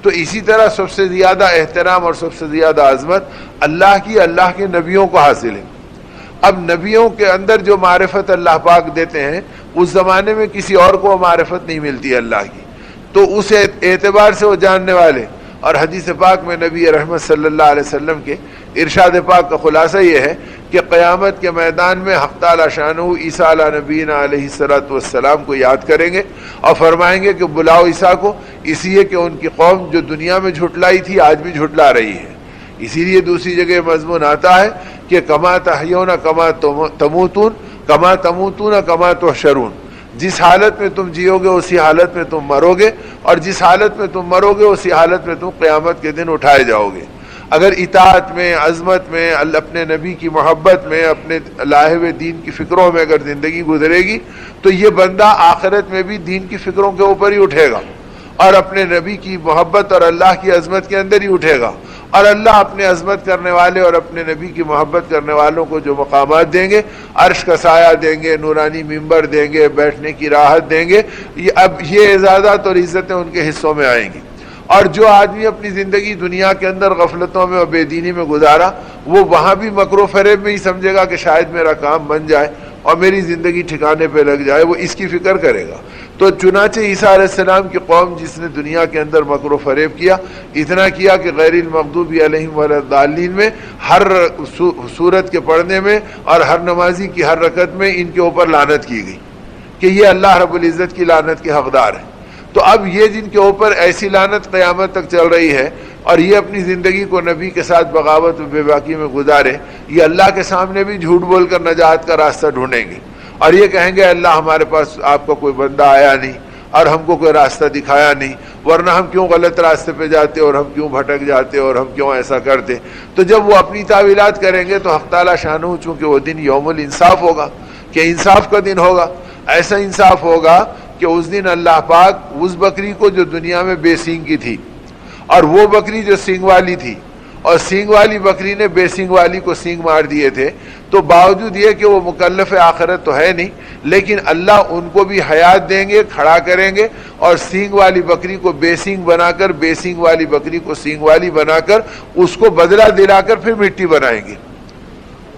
تو اسی طرح سب سے زیادہ احترام اور سب سے زیادہ عظمت اللہ کی، اللہ کے نبیوں کو حاصل ہے۔ اب نبیوں کے اندر جو معرفت اللہ پاک دیتے ہیں اس زمانے میں کسی اور کو معرفت نہیں ملتی اللہ کی، تو اس اعتبار سے وہ جاننے والے۔ اور حدیث پاک میں نبی رحمت صلی اللہ علیہ وسلم کے ارشاد پاک کا خلاصہ یہ ہے کہ قیامت کے میدان میں حق تعالی شانہ عیسیٰ علیہ نبینا علیہ الصلوۃ والسلام کو یاد کریں گے اور فرمائیں گے کہ بلاؤ عیسیٰ کو، اس لیے کہ ان کی قوم جو دنیا میں جھٹلائی تھی آج بھی جھٹلا رہی ہے۔ اسی لیے دوسری جگہ مضمون آتا ہے کہ کما تحیون کما تموتون کما تموتون کما تحشرون، جس حالت میں تم جیو گے اسی حالت میں تم مرو گے، اور جس حالت میں تم مرو گے اسی حالت میں تم قیامت کے دن اٹھائے جاؤ گے۔ اگر اطاعت میں، عظمت میں، اپنے نبی کی محبت میں، اپنے لائے ہوئے دین کی فکروں میں اگر زندگی گزرے گی تو یہ بندہ آخرت میں بھی دین کی فکروں کے اوپر ہی اٹھے گا اور اپنے نبی کی محبت اور اللہ کی عظمت کے اندر ہی اٹھے گا، اور اللہ اپنے عظمت کرنے والے اور اپنے نبی کی محبت کرنے والوں کو جو مقامات دیں گے، عرش کا سایہ دیں گے، نورانی ممبر دیں گے، بیٹھنے کی راحت دیں گے، اب یہ اعزازات اور عزتیں ان کے حصوں میں آئیں گی۔ اور جو آدمی اپنی زندگی دنیا کے اندر غفلتوں میں اور بے دینی میں گزارا، وہ وہاں بھی مکر و فریب میں ہی سمجھے گا کہ شاید میرا کام بن جائے اور میری زندگی ٹھکانے پہ لگ جائے، وہ اس کی فکر کرے گا۔ تو چنانچہ عیسیٰ علیہ السلام کی قوم جس نے دنیا کے اندر مکر و فریب کیا، اتنا کیا کہ غیر المغضوب علیہم ولا الضالین میں ہر سورت کے پڑھنے میں اور ہر نمازی کی ہر رکعت میں ان کے اوپر لعنت کی گئی کہ یہ اللہ رب العزت کی لعنت کے حقدار ہیں۔ تو اب یہ جن کے اوپر ایسی لعنت قیامت تک چل رہی ہے اور یہ اپنی زندگی کو نبی کے ساتھ بغاوت و بے باکی میں گزارے، یہ اللہ کے سامنے بھی جھوٹ بول کر نجات کا راستہ ڈھونڈیں گے اور یہ کہیں گے اللہ ہمارے پاس آپ کا کوئی بندہ آیا نہیں اور ہم کو کوئی راستہ دکھایا نہیں، ورنہ ہم کیوں غلط راستے پہ جاتے اور ہم کیوں بھٹک جاتے اور ہم کیوں ایسا کرتے۔ تو جب وہ اپنی تعویلات کریں گے تو حق تعالی شانہ چونکہ وہ دن یوم الانصاف ہوگا کہ انصاف کا دن ہوگا، ایسا انصاف ہوگا کہ اس دن اللہ پاک اس بکری کو جو دنیا میں بے سینگ کی تھی اور وہ بکری جو سینگ والی تھی اور سینگ والی بکری نے بے سینگ والی کو سینگ مار دیے تھے، تو باوجود یہ کہ وہ مکلف آخرت تو ہے نہیں، لیکن اللہ ان کو بھی حیات دیں گے، کھڑا کریں گے اور سینگ والی بکری کو بے سینگ بنا کر، بے سینگ والی بکری کو سینگ والی بنا کر اس کو بدلہ دلا کر پھر مٹی بنائیں گے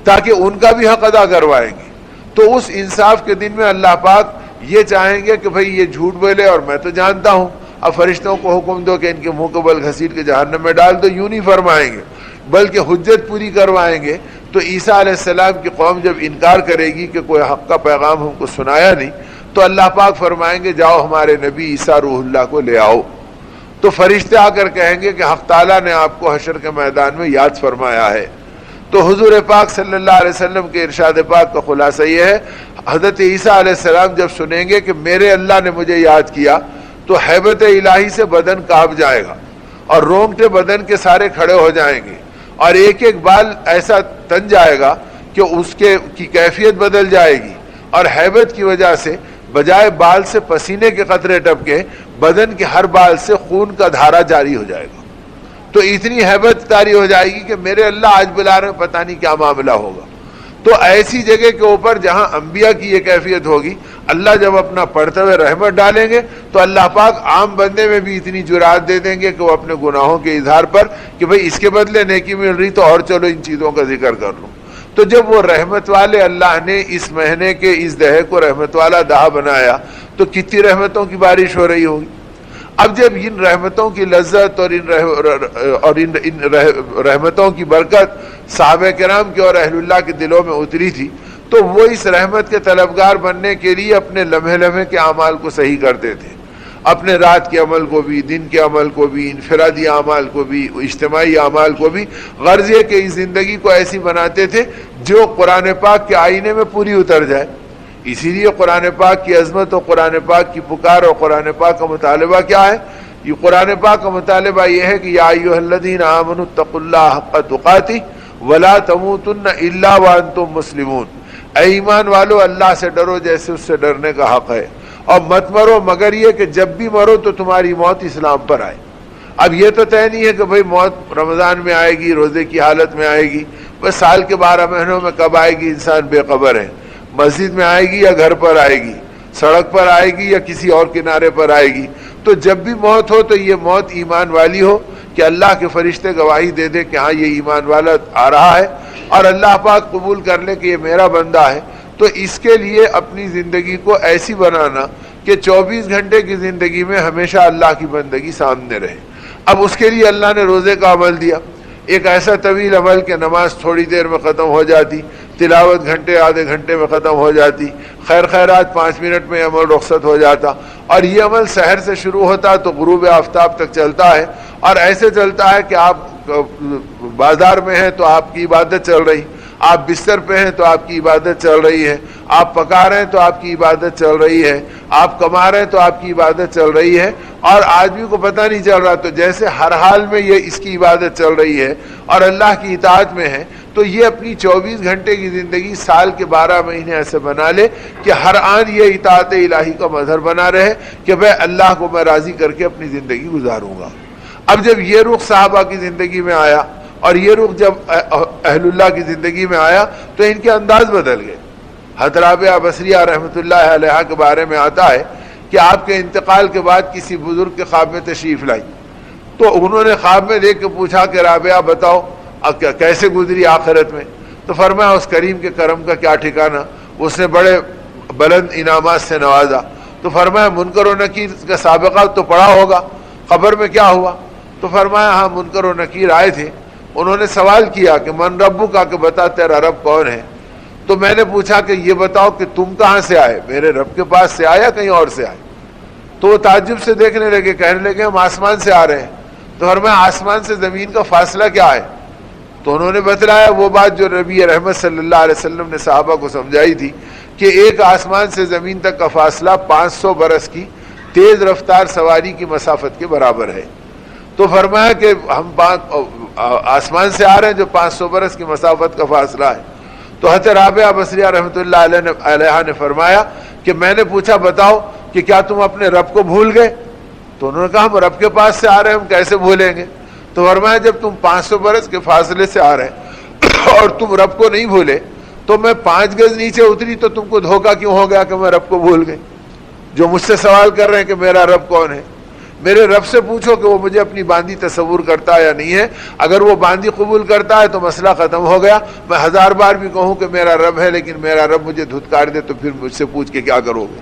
تاکہ ان کا بھی حق ادا کروائیں گے۔ تو اس انصاف کے دن میں اللہ پاک یہ چاہیں گے کہ بھئی یہ جھوٹ بولے اور میں تو جانتا ہوں، اب فرشتوں کو حکم دو کہ ان کے منہ کو بل گھسیٹ کے جہنم میں ڈال دو، یوں نہیں فرمائیں گے بلکہ حجت پوری کروائیں گے۔ تو عیسیٰ علیہ السلام کی قوم جب انکار کرے گی کہ کوئی حق کا پیغام ہم کو سنایا نہیں، تو اللہ پاک فرمائیں گے جاؤ ہمارے نبی عیسیٰ روح اللہ کو لے آؤ۔ تو فرشتے آ کر کہیں گے کہ حق تعالیٰ نے آپ کو حشر کے میدان میں یاد فرمایا ہے۔ تو حضور پاک صلی اللہ علیہ وسلم کے ارشاد پاک کا خلاصہ یہ ہے، حضرت عیسیٰ علیہ السلام جب سنیں گے کہ میرے اللہ نے مجھے یاد کیا، تو حیبت الہی سے بدن کانپ جائے گا اور رونگٹے بدن کے سارے کھڑے ہو جائیں گے اور ایک ایک بال ایسا تن جائے گا کہ اس کی کیفیت بدل جائے گی، اور حیبت کی وجہ سے بجائے بال سے پسینے کے قطرے ٹپکے، بدن کے ہر بال سے خون کا دھارا جاری ہو جائے گا۔ تو اتنی حیبت طاری ہو جائے گی کہ میرے اللہ آج بلا رہے ہیں، پتہ نہیں کیا معاملہ ہوگا۔ تو ایسی جگہ کے اوپر جہاں انبیاء کی یہ کیفیت ہوگی، اللہ جب اپنا پڑھتے ہوئے رحمت ڈالیں گے تو اللہ پاک عام بندے میں بھی اتنی جرات دے دیں گے کہ وہ اپنے گناہوں کے اظہار پر کہ بھئی اس کے بدلے نیکی مل رہی تو اور چلو ان چیزوں کا ذکر کر لوں۔ تو جب وہ رحمت والے اللہ نے اس مہینے کے اس دہے کو رحمت والا دہا بنایا تو کتنی رحمتوں کی بارش ہو رہی ہوگی۔ اب جب ان رحمتوں کی لذت اور ان رحمتوں کی برکت صحابہ کرام کے اور اہل اللہ کے دلوں میں اتری تھی، تو وہ اس رحمت کے طلبگار بننے کے لیے اپنے لمحے لمحے کے اعمال کو صحیح کرتے تھے، اپنے رات کے عمل کو بھی، دن کے عمل کو بھی، انفرادی اعمال کو بھی، اجتماعی اعمال کو بھی، غرض یہ کہ اس زندگی کو ایسی بناتے تھے جو قرآن پاک کے آئینے میں پوری اتر جائے۔ اسی لیے قرآن پاک کی عظمت اور قرآن پاک کی پکار اور قرآن پاک کا مطالبہ کیا ہے؟ یہ قرآن پاک کا مطالبہ یہ ہے کہ یا ایھا الذین آمنوا اتقوا اللہ حق تقاتہ ولا تموتن الا وانتم مسلمون، اے ایمان والو اللہ سے ڈرو جیسے اس سے ڈرنے کا حق ہے، اور مت مرو مگر یہ کہ جب بھی مرو تو تمہاری موت اسلام پر آئے۔ اب یہ تو طے نہیں ہے کہ بھئی موت رمضان میں آئے گی، روزے کی حالت میں آئے گی، بس سال کے 12 مہینوں میں کب آئے گی انسان بے خبر ہے، مسجد میں آئے گی یا گھر پر آئے گی، سڑک پر آئے گی یا کسی اور کنارے پر آئے گی، تو جب بھی موت ہو تو یہ موت ایمان والی ہو، کہ اللہ کے فرشتے گواہی دے دے کہ ہاں یہ ایمان والا آ رہا ہے، اور اللہ پاک قبول کر لے کہ یہ میرا بندہ ہے۔ تو اس کے لیے اپنی زندگی کو ایسی بنانا کہ 24 گھنٹے کی زندگی میں ہمیشہ اللہ کی بندگی سامنے رہے۔ اب اس کے لیے اللہ نے روزے کا عمل دیا، ایک ایسا طویل عمل کہ نماز تھوڑی دیر میں ختم ہو جاتی، تلاوت گھنٹے آدھے گھنٹے میں ختم ہو جاتی، خیر خیرات 5 منٹ میں عمل رخصت ہو جاتا، اور یہ عمل سحر سے شروع ہوتا تو غروب آفتاب تک چلتا ہے، اور ایسے چلتا ہے کہ آپ بازار میں ہیں تو آپ کی عبادت چل رہی، آپ بستر پہ ہیں تو آپ کی عبادت چل رہی ہے، آپ پکا رہے ہیں تو آپ کی عبادت چل رہی ہے، آپ کما رہے ہیں تو آپ کی عبادت چل رہی ہے، اور آدمی کو پتہ نہیں چل رہا۔ تو جیسے ہر حال میں یہ اس کی عبادت چل رہی ہے اور اللہ کی اطاعت میں ہے، تو یہ اپنی 24 گھنٹے کی زندگی سال کے 12 مہینے ایسے بنا لے کہ ہر آن یہ اطاعت الہی کا مظہر بنا رہے کہ میں اللہ کو میں راضی کر کے اپنی زندگی گزاروں گا۔ اب جب یہ رخ صحابہ کی زندگی میں آیا اور یہ رخ جب اہل اللہ کی زندگی میں آیا تو ان کے انداز بدل گئے۔ حضرت رابعہ بصریہ رحمۃ اللہ علیہا کے بارے میں آتا ہے کہ آپ کے انتقال کے بعد کسی بزرگ کے خواب میں تشریف لائی، تو انہوں نے خواب میں دیکھ کے پوچھا کہ رابعہ بتاؤ کیسے گزری آخرت میں؟ تو فرمایا اس کریم کے کرم کا کیا ٹھکانہ، اس نے بڑے بلند انعامات سے نوازا۔ تو فرمایا منکر و نکیر کا سابقہ تو پڑا ہوگا، قبر میں کیا ہوا؟ تو فرمایا ہاں منکر و نکیر آئے تھے، انہوں نے سوال کیا کہ من ربک کا، کہ بتا تیرا رب کون ہے؟ تو میں نے پوچھا کہ یہ بتاؤ کہ تم کہاں سے آئے، میرے رب کے پاس سے آیا کہیں اور سے آئے؟ تو وہ تعجب سے دیکھنے لگے، کہنے لگے ہم آسمان سے آ رہے ہیں۔ تو فرمایا آسمان سے زمین کا فاصلہ کیا ہے؟ تو انہوں نے بتلایا وہ بات جو نبی رحمت صلی اللہ علیہ وسلم نے صحابہ کو سمجھائی تھی کہ ایک آسمان سے زمین تک کا فاصلہ 500 برس کی تیز رفتار سواری کی مسافت کے برابر ہے۔ تو فرمایا کہ ہم آسمان سے آ رہے ہیں جو 500 برس کی مسافت کا فاصلہ ہے۔ تو حضرت رابعہ بصریہ رحمۃ اللہ علیہ نے فرمایا کہ میں نے پوچھا بتاؤ کہ کیا تم اپنے رب کو بھول گئے؟ تو انہوں نے کہا ہم رب کے پاس سے آ رہے ہیں، ہم کیسے بھولیں گے؟ تو فرمایا جب تم 500 برس کے فاصلے سے آ رہے ہیں اور تم رب کو نہیں بھولے، تو میں 5 گز نیچے اتری تو تم کو دھوکہ کیوں ہو گیا کہ میں رب کو بھول گئی؟ جو مجھ سے سوال کر رہے ہیں کہ میرا رب کون ہے، میرے رب سے پوچھو کہ وہ مجھے اپنی باندی تصور کرتا ہے یا نہیں ہے۔ اگر وہ باندی قبول کرتا ہے تو مسئلہ ختم ہو گیا، میں 1000 بار بھی کہوں کہ میرا رب ہے لیکن میرا رب مجھے دھتکار دے تو پھر مجھ سے پوچھ کے کیا کرو گے؟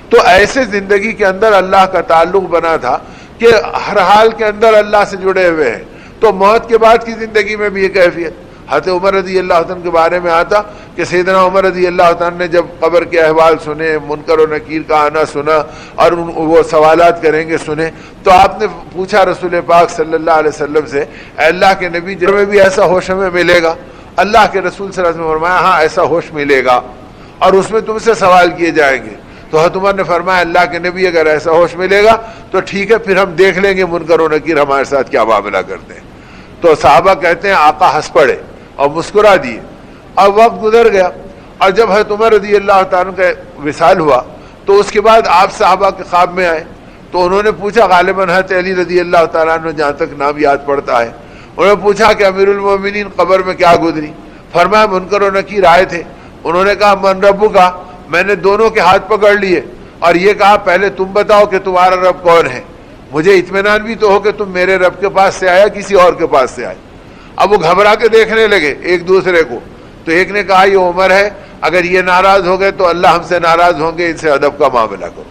تو ایسے زندگی کے اندر اللہ کا تعلق بنا تھا کہ ہر حال کے اندر اللہ سے جڑے ہوئے ہیں۔ تو موت کے بعد کی زندگی میں بھی یہ کیفیت۔ حضرت عمر رضی اللہ عنہ کے بارے میں آتا کہ سیدنا عمر رضی اللہ عنہ نے جب قبر کے احوال سنے، منکر و نکیر کا آنا سنا اور وہ سوالات کریں گے سنے، تو آپ نے پوچھا رسول پاک صلی اللہ علیہ وسلم سے، اے اللہ کے نبی جب میں بھی ایسا ہوش ہمیں ملے گا؟ اللہ کے رسول صلی اللہ علیہ وسلم نے فرمایا ہاں ایسا ہوش ملے گا اور اس میں تم سے سوال کیے جائیں گے۔ تو حضرت عمر نے فرمایا اللہ کے نبی اگر ایسا ہوش ملے گا تو ٹھیک ہے، پھر ہم دیکھ لیں گے منکر و نکیر ہمارے ساتھ کیا معاملہ کرتے ہیں۔ تو صحابہ کہتے ہیں آقا ہنس پڑے اور مسکرا دیے۔ اب وقت گزر گیا اور جب حضرت عمر رضی اللہ تعالیٰ کا وصال ہوا تو اس کے بعد آپ صحابہ کے خواب میں آئے، تو انہوں نے پوچھا، غالباً حضرت علی رضی اللہ تعالیٰ عنہ جہاں تک نام یاد پڑتا ہے، انہوں نے پوچھا کہ امیر المومنین قبر میں کیا گزری؟ فرمایا منکر و نکیر آئے تھے، انہوں نے کہا من ربک کا، میں نے دونوں کے ہاتھ پکڑ لیے اور یہ کہا پہلے تم بتاؤ کہ تمہارا رب کون ہے، مجھے اطمینان بھی تو ہو کہ تم میرے رب کے پاس سے آیا کسی اور کے پاس سے آئے۔ اب وہ گھبرا کے دیکھنے لگے ایک دوسرے کو، تو ایک نے کہا یہ عمر ہے، اگر یہ ناراض ہو گئے تو اللہ ہم سے ناراض ہوں گے، ان سے ادب کا معاملہ کرو۔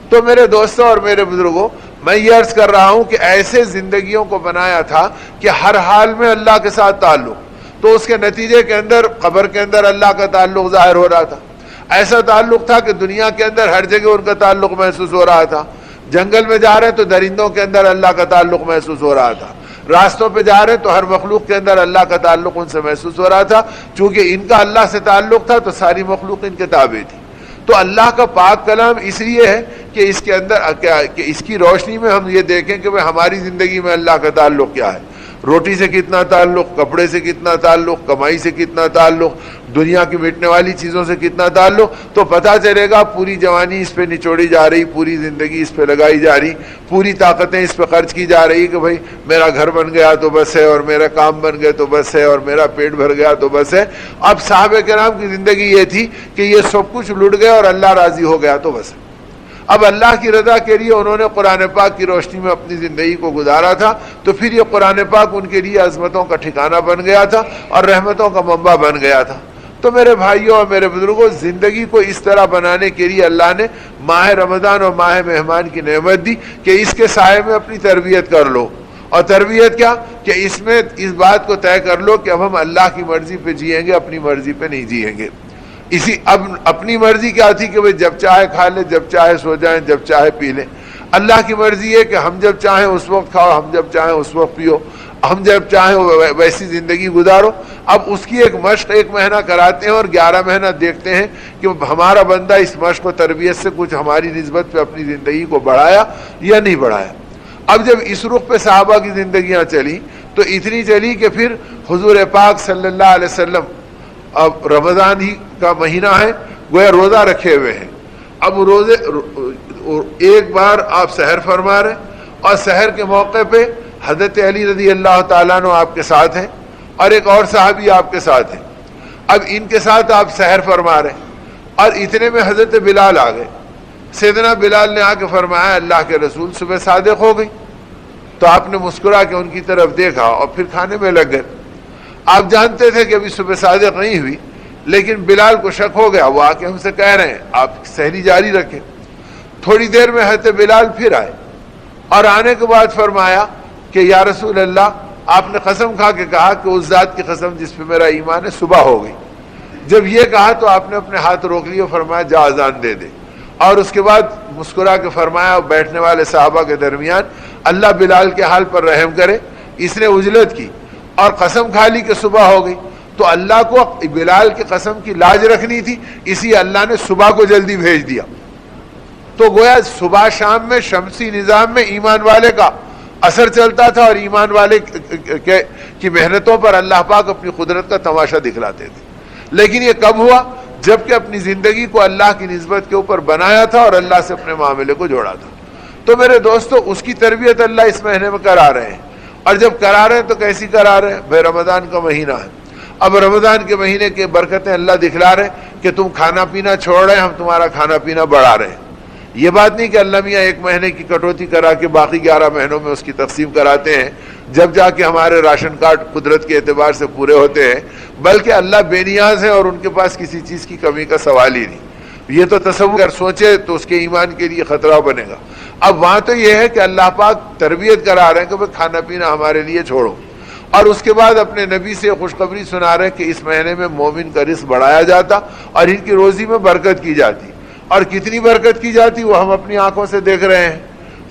تو میرے دوستوں اور میرے بزرگوں، میں یہ عرض کر رہا ہوں کہ ایسے زندگیوں کو بنایا تھا کہ ہر حال میں اللہ کے ساتھ تعلق، تو اس کے نتیجے کے اندر قبر کے اندر اللہ کا تعلق ظاہر ہو رہا تھا۔ ایسا تعلق تھا کہ دنیا کے اندر ہر جگہ ان کا تعلق محسوس ہو رہا تھا۔ جنگل میں جا رہے ہیں تو درندوں کے اندر اللہ کا تعلق محسوس ہو رہا تھا، راستوں پہ جا رہے ہیں تو ہر مخلوق کے اندر اللہ کا تعلق ان سے محسوس ہو رہا تھا۔ چونکہ ان کا اللہ سے تعلق تھا تو ساری مخلوق ان کے تابع تھی۔ تو اللہ کا پاک کلام اس لیے ہے کہ اس کے اندر کہ اس کی روشنی میں ہم یہ دیکھیں کہ ہماری زندگی میں اللہ کا تعلق کیا ہے، روٹی سے کتنا تعلق، کپڑے سے کتنا تعلق، کمائی سے کتنا تعلق، دنیا کی مٹنے والی چیزوں سے کتنا تعلق، تو پتہ چلے گا پوری جوانی اس پہ نچوڑی جا رہی، پوری زندگی اس پہ لگائی جا رہی، پوری طاقتیں اس پہ خرچ کی جا رہی کہ بھائی میرا گھر بن گیا تو بس ہے، اور میرا کام بن گیا تو بس ہے، اور میرا پیٹ بھر گیا تو بس ہے۔ اب صحابہ کرام کی زندگی یہ تھی کہ یہ سب کچھ لٹ گیا اور اللہ راضی ہو گیا تو بس ہے۔ اب اللہ کی رضا کے لیے انہوں نے قرآن پاک کی روشنی میں اپنی زندگی کو گزارا تھا، تو پھر یہ قرآن پاک ان کے لیے عظمتوں کا ٹھکانہ بن گیا تھا اور رحمتوں کا منبع بن گیا تھا۔ تو میرے بھائیوں اور میرے بزرگوں، زندگی کو اس طرح بنانے کے لیے اللہ نے ماہ رمضان اور ماہ مہمان کی نعمت دی کہ اس کے سائے میں اپنی تربیت کر لو۔ اور تربیت کیا کہ اس میں اس بات کو طے کر لو کہ اب ہم اللہ کی مرضی پہ جئیں گے، اپنی مرضی پہ نہیں جئیں گے۔ اب اپنی مرضی کیا تھی کہ وہ جب چاہے کھا لے، جب چاہے سو جائیں، جب چاہے پی لیں۔ اللہ کی مرضی ہے کہ ہم جب چاہیں اس وقت کھاؤ، ہم جب چاہیں اس وقت پیو، ہم جب چاہیں ویسی زندگی گزارو۔ اب اس کی ایک مشق 1 مہینہ کراتے ہیں اور 11 مہینہ دیکھتے ہیں کہ ہمارا بندہ اس مشق و تربیت سے کچھ ہماری نسبت پہ اپنی زندگی کو بڑھایا یا نہیں بڑھایا۔ اب جب اس رخ پہ صحابہ کی زندگیاں چلی تو اتنی چلی کہ پھر حضور پاک صلی اللہ علیہ وسلم، اب رمضان ہی کا مہینہ ہے، گویا روزہ رکھے ہوئے ہیں۔ اب روزے ایک بار آپ سحر فرما رہے اور سحر کے موقع پہ حضرت علی رضی اللہ تعالیٰ عنہ آپ کے ساتھ ہیں اور ایک اور صحابی آپ کے ساتھ ہیں۔ اب ان کے ساتھ آپ سحر فرما رہے اور اتنے میں حضرت بلال آ گئے۔ سیدنا بلال نے آ کے فرمایا اللہ کے رسول صبح صادق ہو گئی۔ تو آپ نے مسکرا کے ان کی طرف دیکھا اور پھر کھانے میں لگ گئے۔ آپ جانتے تھے کہ ابھی صبح صادق نہیں ہوئی، لیکن بلال کو شک ہو گیا، وہ آ کے ہم سے کہہ رہے ہیں آپ سحری جاری رکھیں۔ تھوڑی دیر میں حضرت بلال پھر آئے اور آنے کے بعد فرمایا کہ یا رسول اللہ، آپ نے قسم کھا کے کہا کہ اس ذات کی قسم جس پہ میرا ایمان ہے صبح ہو گئی۔ جب یہ کہا تو آپ نے اپنے ہاتھ روک لیے اور فرمایا جا اذان دے دے، اور اس کے بعد مسکرا کے فرمایا بیٹھنے والے صحابہ کے درمیان اللہ بلال کے حال پر رحم کرے، اس نے عجلت کی اور قسم کھا لی کہ صبح ہو گئی۔ تو اللہ کو بلال کی قسم کی لاج رکھنی تھی، اسی اللہ نے صبح کو جلدی بھیج دیا۔ تو گویا صبح شام میں شمسی نظام میں ایمان والے کا اثر چلتا تھا اور ایمان والے کی محنتوں پر اللہ پاک اپنی قدرت کا تماشا دکھلاتے تھے۔ لیکن یہ کب ہوا؟ جب کہ اپنی زندگی کو اللہ کی نسبت کے اوپر بنایا تھا اور اللہ سے اپنے معاملے کو جوڑا تھا۔ تو میرے دوستو، اس کی تربیت اللہ اس مہینے میں کرا رہے ہیں، اور جب کرا رہے ہیں تو کیسی کرا رہے ہیں؟ بھائی رمضان کا مہینہ ہے، اب رمضان کے مہینے کے برکتیں اللہ دکھلا رہے ہیں کہ تم کھانا پینا چھوڑ رہے ہیں، ہم تمہارا کھانا پینا بڑھا رہے ہیں۔ یہ بات نہیں کہ اللہ میاں 1 مہینے کی کٹوتی کرا کے باقی 11 مہینوں میں اس کی تقسیم کراتے ہیں، جب جا کے ہمارے راشن کارڈ قدرت کے اعتبار سے پورے ہوتے ہیں، بلکہ اللہ بے نیاز ہے اور ان کے پاس کسی چیز کی کمی کا سوال ہی نہیں۔ یہ تو تصور اگر سوچے تو اس کے ایمان کے لیے خطرہ بنے گا۔ اب وہاں تو یہ ہے کہ اللہ پاک تربیت کرا رہے ہیں کہ بھئی کھانا پینا ہمارے لیے چھوڑو، اور اس کے بعد اپنے نبی سے خوشخبری سنا رہے ہیں کہ اس مہینے میں مومن کا رزق بڑھایا جاتا اور ان کی روزی میں برکت کی جاتی، اور کتنی برکت کی جاتی وہ ہم اپنی آنکھوں سے دیکھ رہے ہیں۔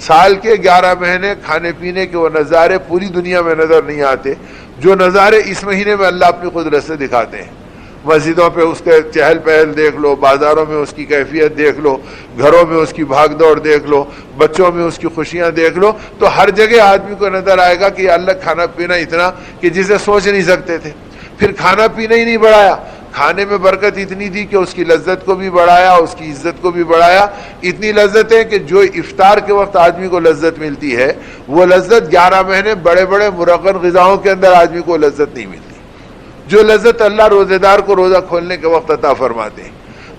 سال کے 11 مہینے کھانے پینے کے وہ نظارے پوری دنیا میں نظر نہیں آتے جو نظارے اس مہینے میں اللہ اپنی قدرت سے دکھاتے ہیں۔ مسجدوں پہ اس کے چہل پہل دیکھ لو، بازاروں میں اس کی کیفیت دیکھ لو، گھروں میں اس کی بھاگ دوڑ دیکھ لو، بچوں میں اس کی خوشیاں دیکھ لو، تو ہر جگہ آدمی کو نظر آئے گا کہ یہ اللہ کھانا پینا اتنا کہ جسے سوچ نہیں سکتے تھے۔ پھر کھانا پینا ہی نہیں بڑھایا، کھانے میں برکت اتنی تھی کہ اس کی لذت کو بھی بڑھایا، اس کی عزت کو بھی بڑھایا۔ اتنی لذت ہے کہ جو افطار کے وقت آدمی کو لذت ملتی ہے، وہ لذت 11 مہینے بڑے بڑے مرغن غذاؤں کے اندر آدمی کو لذت نہیں ملتی، جو لذت اللہ روزے دار کو روزہ کھولنے کے وقت عطا فرماتے ہیں۔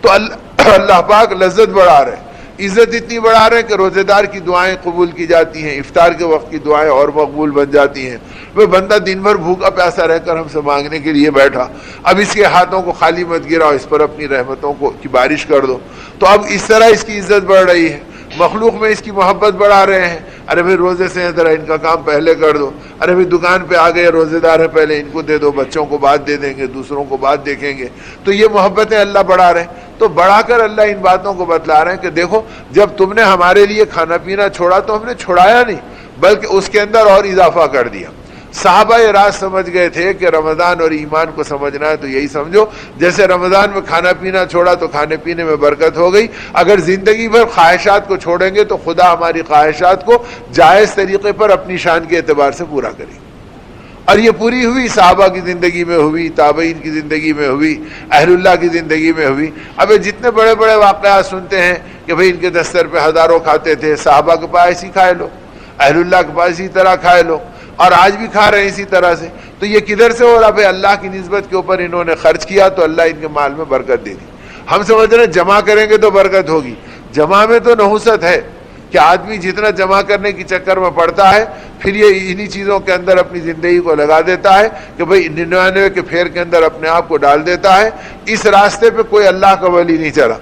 تو اللہ پاک لذت بڑھا رہے ہیں، عزت اتنی بڑھا رہے ہیں کہ روزے دار کی دعائیں قبول کی جاتی ہیں، افطار کے وقت کی دعائیں اور مقبول بن جاتی ہیں۔ وہ بندہ دن بھر بھوکا پیاسا رہ کر ہم سے مانگنے کے لیے بیٹھا، اب اس کے ہاتھوں کو خالی مت گراؤ، اس پر اپنی رحمتوں کی بارش کر دو۔ تو اب اس طرح اس کی عزت بڑھ رہی ہے، مخلوق میں اس کی محبت بڑھا رہے ہیں۔ ارے بھائی روزے سے ہیں، ذرا ان کا کام پہلے کر دو، ارے بھائی دکان پہ آ گئے روزے دار ہے، پہلے ان کو دے دو، بچوں کو بعد دے دیں گے، دوسروں کو بعد دیکھیں گے۔ تو یہ محبتیں اللہ بڑھا رہے ہیں۔ تو بڑھا کر اللہ ان باتوں کو بتلا رہے ہیں کہ دیکھو، جب تم نے ہمارے لیے کھانا پینا چھوڑا تو ہم نے چھڑایا نہیں، بلکہ اس کے اندر اور اضافہ کر دیا۔ صحابہ یہ راز سمجھ گئے تھے کہ رمضان اور ایمان کو سمجھنا ہے تو یہی سمجھو، جیسے رمضان میں کھانا پینا چھوڑا تو کھانے پینے میں برکت ہو گئی، اگر زندگی بھر خواہشات کو چھوڑیں گے تو خدا ہماری خواہشات کو جائز طریقے پر اپنی شان کے اعتبار سے پورا کرے گی۔ اور یہ پوری ہوئی، صحابہ کی زندگی میں ہوئی، تابعین کی زندگی میں ہوئی، اہل اللہ کی زندگی میں ہوئی۔ اب جتنے بڑے بڑے واقعات سنتے ہیں کہ بھئی ان کے دستر پہ ہزاروں کھاتے تھے، صحابہ کے پاس اسی کھائے لو، اہل اللہ کے پاس اسی طرح کھائے لو، اور آج بھی کھا رہے ہیں اسی طرح سے۔ تو یہ کدھر سے ہو رہا؟ بھائی اللہ کی نسبت کے اوپر انہوں نے خرچ کیا تو اللہ ان کے مال میں برکت دے دی۔ ہم سمجھ رہے ہیں جمع کریں گے تو برکت ہوگی، جمع میں تو نحوست ہے کہ آدمی جتنا جمع کرنے کی چکر میں پڑتا ہے پھر یہ انہی چیزوں کے اندر اپنی زندگی کو لگا دیتا ہے کہ بھئی 99 کے پھیر کے اندر اپنے آپ کو ڈال دیتا ہے. اس راستے پہ کوئی اللہ کا ولی نہیں چلا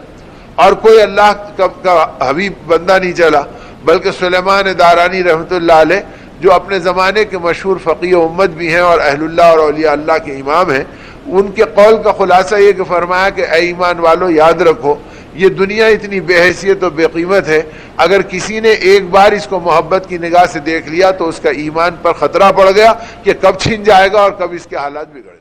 اور کوئی اللہ کا حبیب بندہ نہیں چلا، بلکہ سلیمان دارانی رحمۃ اللہ علیہ جو اپنے زمانے کے مشہور فقیہ امت بھی ہیں اور اہل اللہ اور اولیاء اللہ کے امام ہیں، ان کے قول کا خلاصہ یہ کہ فرمایا کہ اے ایمان والو یاد رکھو یہ دنیا اتنی بے حیثیت و بے قیمت ہے، اگر کسی نے ایک بار اس کو محبت کی نگاہ سے دیکھ لیا تو اس کا ایمان پر خطرہ پڑ گیا کہ کب چھن جائے گا اور کب اس کے حالات بگڑ